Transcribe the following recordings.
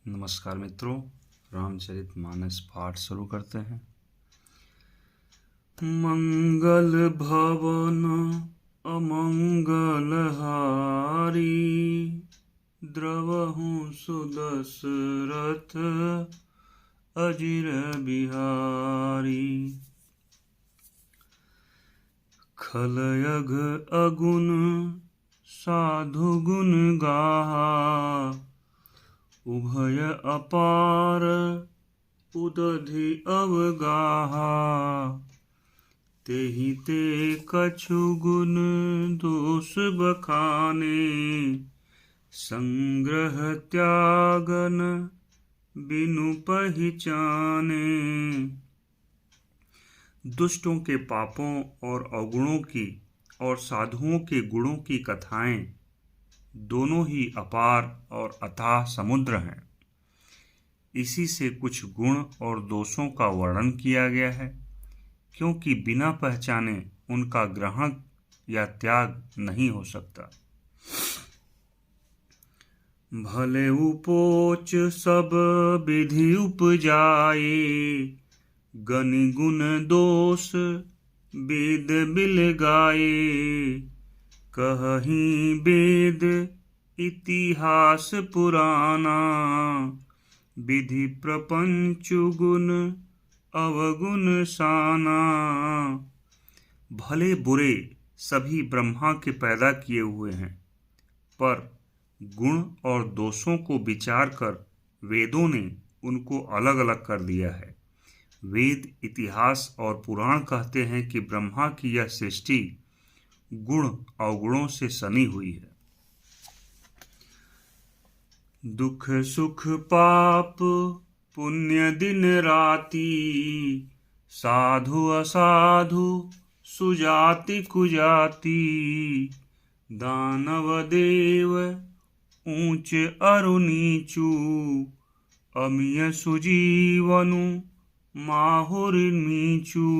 नमस्कार मित्रों, रामचरितमानस पाठ शुरू करते हैं। मंगल भवन अमंगल हारी, द्रवहु सुदशरथ अजिर बिहारी। खलयघ अगुन साधु गुण गाहा, उभय अपार उदधि अवगाहा। तेहि ते कछु गुण दोष बखाने, संग्रह त्यागन बिनु पहिचाने। दुष्टों के पापों और अवगुणों की और साधुओं के गुणों की कथाएं दोनों ही अपार और अथाह समुद्र हैं। इसी से कुछ गुण और दोषों का वर्णन किया गया है, क्योंकि बिना पहचाने उनका ग्रहण या त्याग नहीं हो सकता। भले उपोच सब विधि उपजाए, गनि गुण दोष वेद बिल गाए। कहहीं वेद इतिहास पुराना, विधि प्रपंच गुण अवगुण साना। भले बुरे सभी ब्रह्मा के पैदा किए हुए हैं, पर गुण और दोषों को विचार कर वेदों ने उनको अलग अलग कर दिया है। वेद, इतिहास और पुराण कहते हैं कि ब्रह्मा की यह सृष्टि गुण अवगुणों से सनी हुई है। दुख सुख पाप पुण्य दिन राति, साधु असाधु सुजाति कुजाति। दानव देव ऊंच अरु नीचू, अमिय सुजीवनु माहुर नीचू।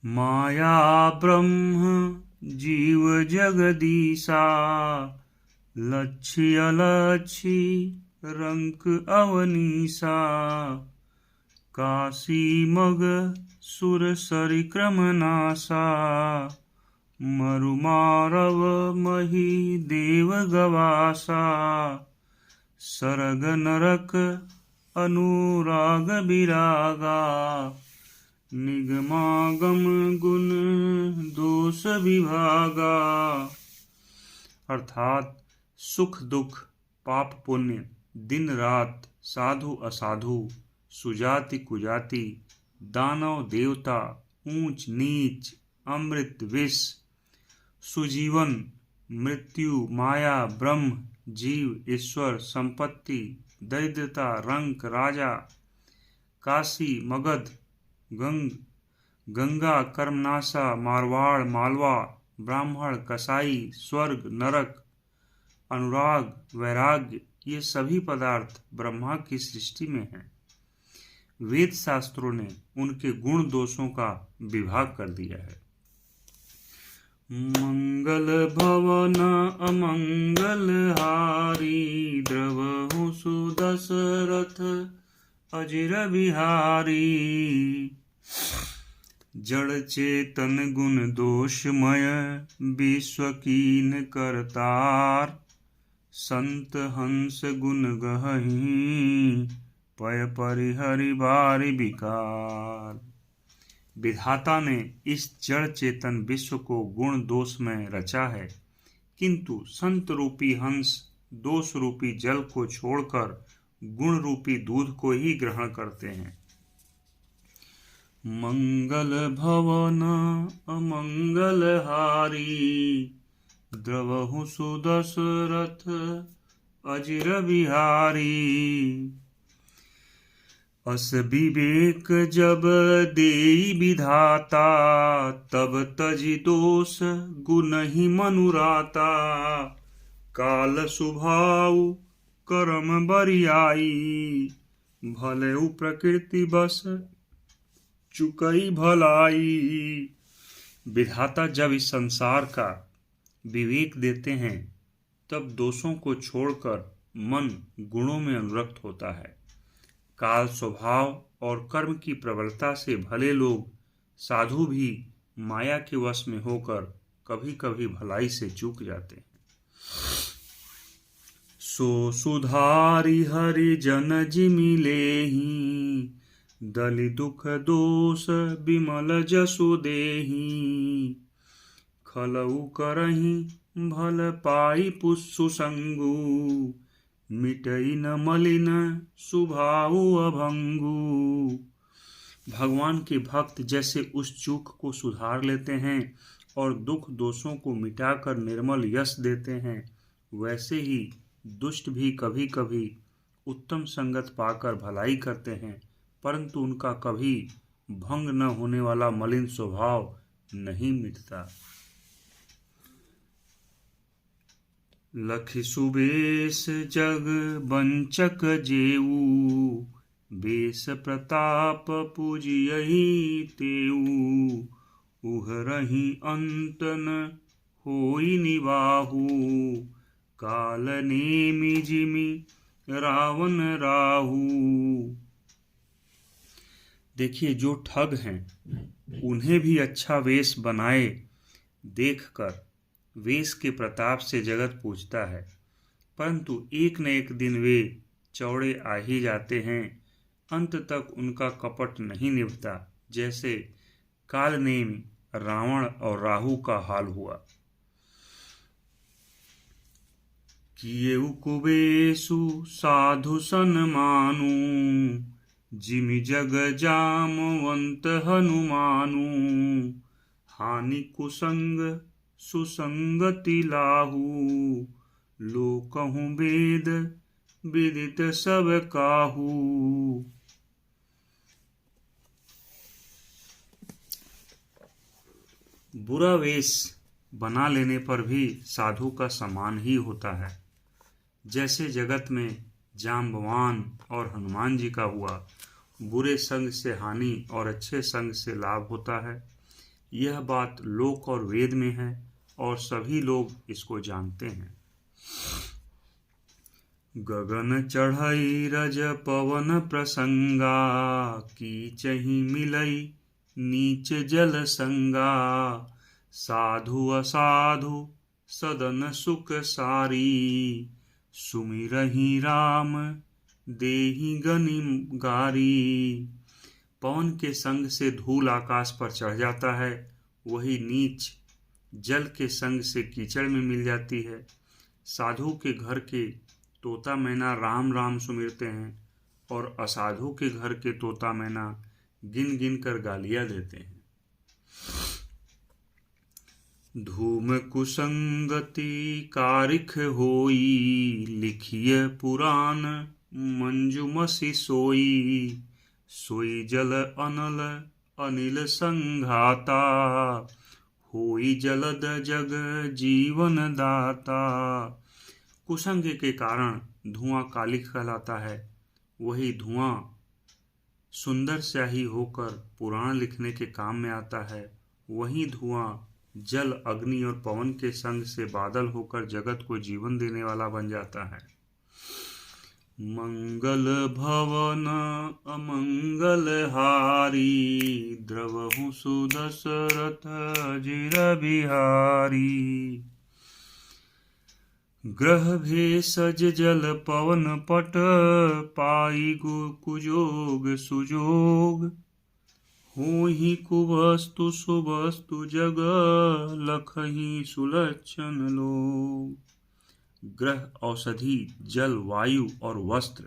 माया ब्रह्म जीव जगदीशा, लक्ष्य अलक्षी रंक अवनीसा। काशी मग सुर सरिक्रम नासा, मरु मारव मही देव गवासा। सरग नरक अनुराग विरागा, निगमागम गुण दोष विभागा। अर्थात सुख दुख, पाप पुण्य, दिन रात, साधु असाधु, सुजाति कुजाति, दानव देवता, ऊंच नीच, अमृत विष, सुजीवन मृत्यु, माया ब्रह्म, जीव ईश्वर, संपत्ति दरिद्रता, रंक राजा, काशी मगध, गंगा कर्मनाशा, मारवाड़ मालवा, ब्राह्मण कसाई, स्वर्ग नरक, अनुराग वैराग्य, ये सभी पदार्थ ब्रह्मा की सृष्टि में हैं। वेद शास्त्रों ने उनके गुण दोषों का विभाग कर दिया है। मंगल भवन अमंगल हारी, द्रवहु सुदशरथ अजिर बिहारी। जड़ चेतन गुण दोषमय, विश्व कीन करतार। संत हंस गुण गहहीं, पय परिहरि बारि विकार। विधाता ने इस जड़ चेतन विश्व को गुण दोष में रचा है, किंतु संत रूपी हंस दोष रूपी जल को छोड़कर गुण रूपी दूध को ही ग्रहण करते हैं। मंगल भवन अमंगल हारी, द्रवहु सुदशरथ अजिर बिहारी। अस विवेक जब देई विधाता, तब तजि दोष गुणहि मनुराता। काल सुभाउ करम बरियाई, भले प्रकृति बस चुकई भलाई। विधाता जब इस संसार का विवेक देते हैं, तब दोषों को छोड़कर मन गुणों में अनुरक्त होता है। काल स्वभाव और कर्म की प्रबलता से भले लोग साधु भी माया के वश में होकर कभी कभी भलाई से चूक जाते हैं। सो सुधारी हरि जन जिमि लेहि, दलि दुख दोष बिमल जसु देहि। खलउ करहि भल पाई पुस्सु संगु, मिटई न मलिन सुभाउ अभंगु। भगवान के भक्त जैसे उस चूक को सुधार लेते हैं और दुख दोषों को मिटाकर निर्मल यश देते हैं, वैसे ही दुष्ट भी कभी कभी उत्तम संगत पाकर भलाई करते हैं, परंतु उनका कभी भंग न होने वाला मलिन स्वभाव नहीं मिटता। लखि सुबेश जग बंचक जेऊ, बेस प्रताप पूजियहि तेऊ। उहरहि अंत न होई निबाहु, काल नेमि जिमि रावण राहु। देखिए, जो ठग हैं उन्हें भी अच्छा वेश बनाए देखकर वेश के प्रताप से जगत पूजता है, परंतु एक न एक दिन वे चौड़े आ ही जाते हैं। अंत तक उनका कपट नहीं निभता, जैसे कालनेमी रावण और राहु का हाल हुआ। किएउ कुबेसु साधु सन्मानु, जिमि जग जामवंत हनुमानु। हानि कुसंग सुसंगति लाहू, लोकहु वेद विदित सब काहू। बुरा वेश बना लेने पर भी साधु का सम्मान ही होता है। जैसे जगत में जाम्बवान और हनुमान जी का हुआ, बुरे संग से हानि और अच्छे संग से लाभ होता है। यह बात लोक और वेद में है और सभी लोग इसको जानते हैं। गगन चढ़ई रज पवन प्रसंगा, कीचहि मिलई नीच जल संगा। साधु असाधु सदन सुख सारी, सुमिरहि राम देहि गनि गारी। पवन के संग से धूल आकाश पर चढ़ जाता है, वही नीच जल के संग से कीचड़ में मिल जाती है। साधु के घर के तोता मैना राम राम सुमिरते हैं और असाधु के घर के तोता मैना गिन गिन कर गालियां देते हैं। धूम कुसंगति कारिख होई, लिखिय पुराण मंजुमसि सोई। सोई जल अनल अनिल संघाता, होई जलद जग जीवन दाता। कुसंग के कारण धुआं कालिख कहलाता है, वही धुआं सुंदर स्याही होकर पुराण लिखने के काम में आता है। वही धुआं जल अग्नि और पवन के संग से बादल होकर जगत को जीवन देने वाला बन जाता है। मंगल भवन अमंगल हारी, द्रवहु सुदशरथ जिर बिहारी। ग्रह भेषज जल पवन पट, पाई कुजोग सुजोग। होहि कुवस्तु सुवस्तु जग, लखहि सुलक्षण लोग। ग्रह, औषधि, जल, वायु और वस्त्र,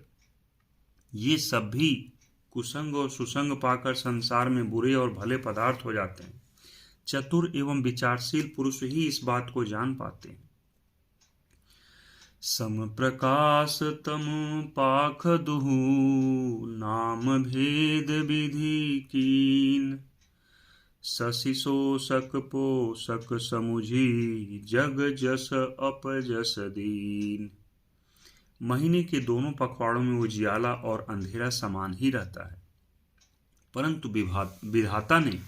ये सब भी कुसंग और सुसंग पाकर संसार में बुरे और भले पदार्थ हो जाते हैं। चतुर एवं विचारशील पुरुष ही इस बात को जान पाते हैं। सम प्रकाश तम पाख दुहु, नाम भेद विधि कीन। शशि शोषक पोषक समुझी, जग जस अपजस दीन। महीने के दोनों पखवाड़ों में उजियाला और अंधेरा समान ही रहता है, परंतु विधाता ने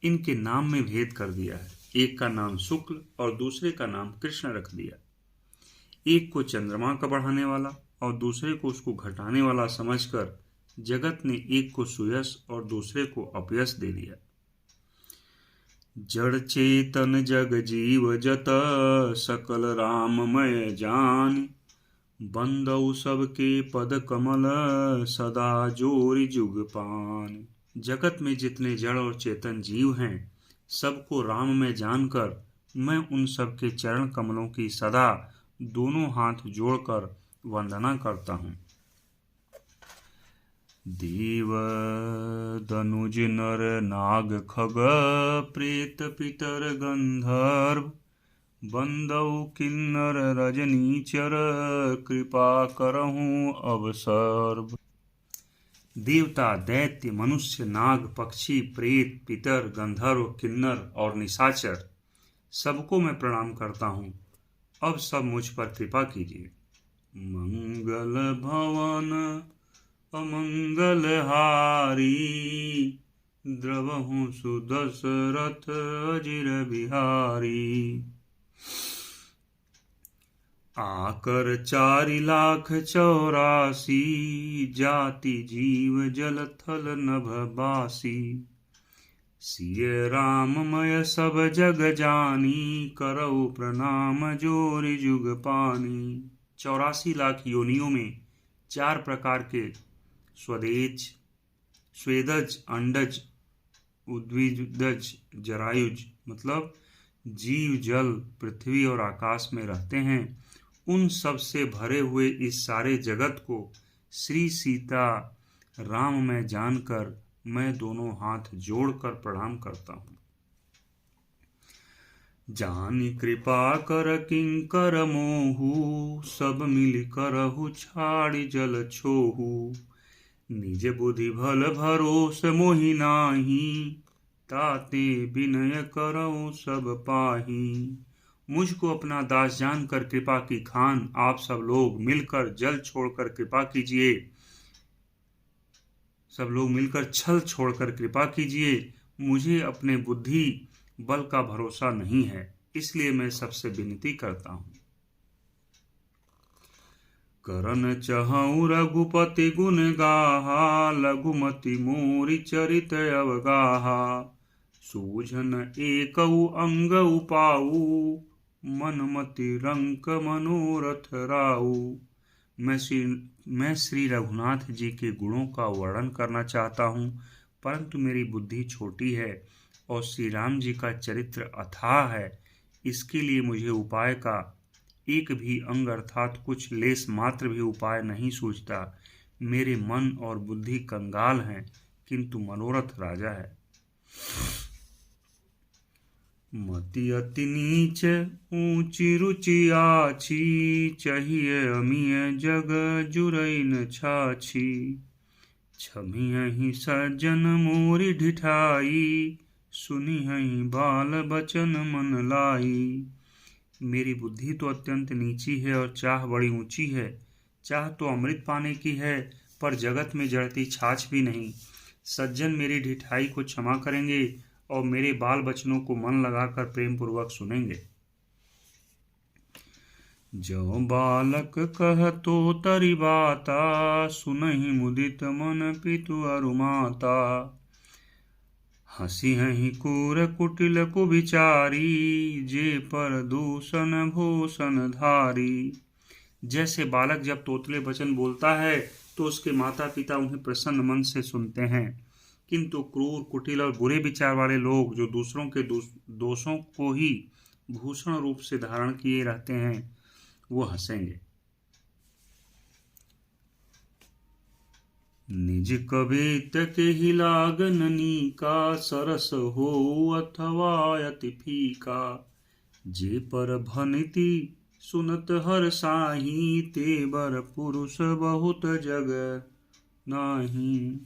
इनके नाम में भेद कर दिया है। एक का नाम शुक्ल और दूसरे का नाम कृष्ण रख दिया। एक को चंद्रमा का बढ़ाने वाला और दूसरे को उसको घटाने वाला समझकर जगत ने एक को सुयश और दूसरे को अपयश दे दिया। जड़ चेतन जग जीव जत सकल राममय जान, बंदौ सबके पद कमल सदा जोरि जुग पान। जगत में जितने जड़ और चेतन जीव हैं, सबको राम में जानकर मैं उन सबके चरण कमलों की सदा दोनों हाथ जोड़कर वंदना करता हूँ। देव दनुज नर नाग खग प्रेत पितर गंधर्व, बंदौ किन्नर रजनीचर कृपा करहूँ अब सर्व। देवता, दैत्य, मनुष्य, नाग, पक्षी, प्रेत, पितर, गंधर्व, किन्नर और निशाचर सबको मैं प्रणाम करता हूँ। अब सब मुझ पर कृपा कीजिए। मंगल भवन अमंगल हारी, द्रवहु सुदशरथ अजिर बिहारी। आकर 4,84,000 जाति जीव जल थल नभ बासी। सिय राममय सब जग जानी, करौ प्रणाम जोरि जुग पानी। 84 लाख योनियों में 4 प्रकार के स्वदेज, स्वेदज, अंडज, उद्भिदज, जरायुज मतलब जीव जल, पृथ्वी और आकाश में रहते हैं। उन सब से भरे हुए इस सारे जगत को श्री सीता राम में जानकर मैं दोनों हाथ जोड़कर प्रणाम करता हूँ। जानि कृपा कर किंकर मोहु, सब मिल करहु छाड़ि जल छोहु। निज बुद्धि भल भरोस मोहि नाही, ताते विनय करहु सब पाही। मुझको अपना दास जानकर कृपा की खान आप सब लोग मिलकर जल छोड़कर कृपा कीजिए। सब लोग मिलकर छल छोड़कर कृपा कीजिए। मुझे अपने बुद्धि बल का भरोसा नहीं है, इसलिए मैं सबसे विनती करता हूँ। करन चहु रघुपति गुण गाहा, लघुमति मोरि चरित अवगाहा। सूझन एकउ अंग उपाऊ, मन मति रंक मनोरथ राऊ। मैं श्री रघुनाथ जी के गुणों का वर्णन करना चाहता हूँ, परंतु मेरी बुद्धि छोटी है और श्री राम जी का चरित्र अथाह है। इसके लिए मुझे उपाय का एक भी अंग अर्थात कुछ लेस मात्र भी उपाय नहीं सूझता। मेरे मन और बुद्धि कंगाल हैं, किंतु मनोरथ राजा है। मति अति नीच ऊंची रुचि आछी, चाहिए अमिय जग जुरैन छाछी। छमियहि सज्जन मोरि ढिठाई, सुनियहि बाल बचन मन लाई। मेरी बुद्धि तो अत्यंत नीची है और चाह बड़ी ऊंची है। चाह तो अमृत पाने की है, पर जगत में जड़ती छाछ भी नहीं। सज्जन मेरी ढिठाई को क्षमा करेंगे और मेरे बाल बचनों को मन लगाकर प्रेम पूर्वक सुनेंगे। जो बालक कह तो तरि बाता, सुनहि मुदित मन पितु अरु माता। हसी हही कूर कुटिल कुविचारी, जे पर दूषण भूषण धारी। जैसे बालक जब तोतले वचन बोलता है तो उसके माता पिता उन्हें प्रसन्न मन से सुनते हैं, किंतु क्रूर, कुटिल और बुरे विचार वाले लोग जो दूसरों के दोषों को ही भूषण रूप से धारण किए रहते हैं, वो हंसेंगे। निज कवित के ही लागन नीका, सरस हो अथवा अति फीका। जे पर भनिति सुनत हर साही, ते बर पुरुष बहुत जग नाही।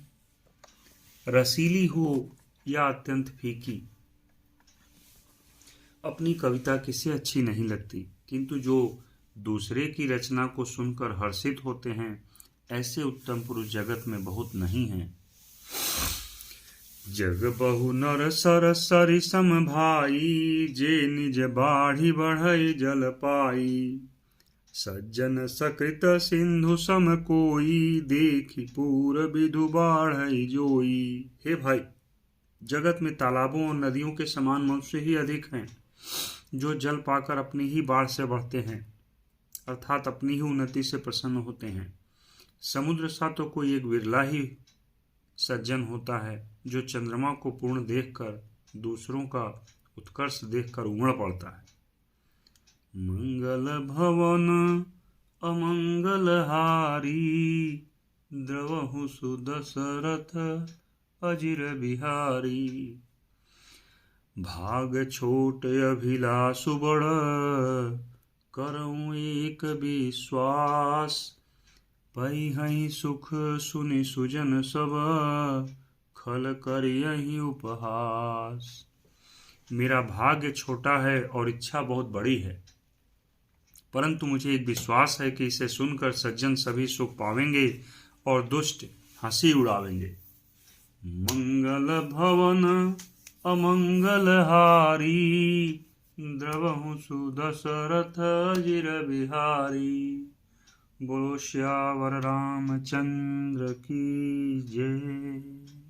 रसीली हो या अत्यंत फीकी, अपनी कविता किसे अच्छी नहीं लगती, किंतु जो दूसरे की रचना को सुनकर हर्षित होते हैं, ऐसे उत्तम पुरुष जगत में बहुत नहीं हैं। जग बहु नर सर सरि सम भाई, जे निज बाढ़ी बढ़ई जल पाई। सज्जन सकृत सिंधु सम कोई, देखी पूर विधु बाढ़ई जोई। हे भाई, जगत में तालाबों और नदियों के समान मनुष्य ही अधिक हैं, जो जल पाकर अपनी ही बाढ़ से बढ़ते हैं, अर्थात अपनी ही उन्नति से प्रसन्न होते हैं। समुद्र सा तो कोई एक विरला ही सज्जन होता है, जो चंद्रमा को पूर्ण देखकर दूसरों का उत्कर्ष देखकर उमड़ पड़ता है। मंगल भवन अमंगल हारी, द्रवहु सुदशरथ अजिर बिहारी। भाग छोट अभिलाषु बड़, करऊं एक विश्वास। पहिहि सुख सुनि सुजन सब, खल करियहि उपहास। मेरा भाग्य छोटा है और इच्छा बहुत बड़ी है, परंतु मुझे एक विश्वास है कि इसे सुनकर सज्जन सभी सुख पावेंगे और दुष्ट हंसी उड़ावेंगे। मंगल भवन अमंगल हारी, द्रवहु सुदशरथ अजिर बिहारी। बोलो श्यावर रामचंद्र की जय।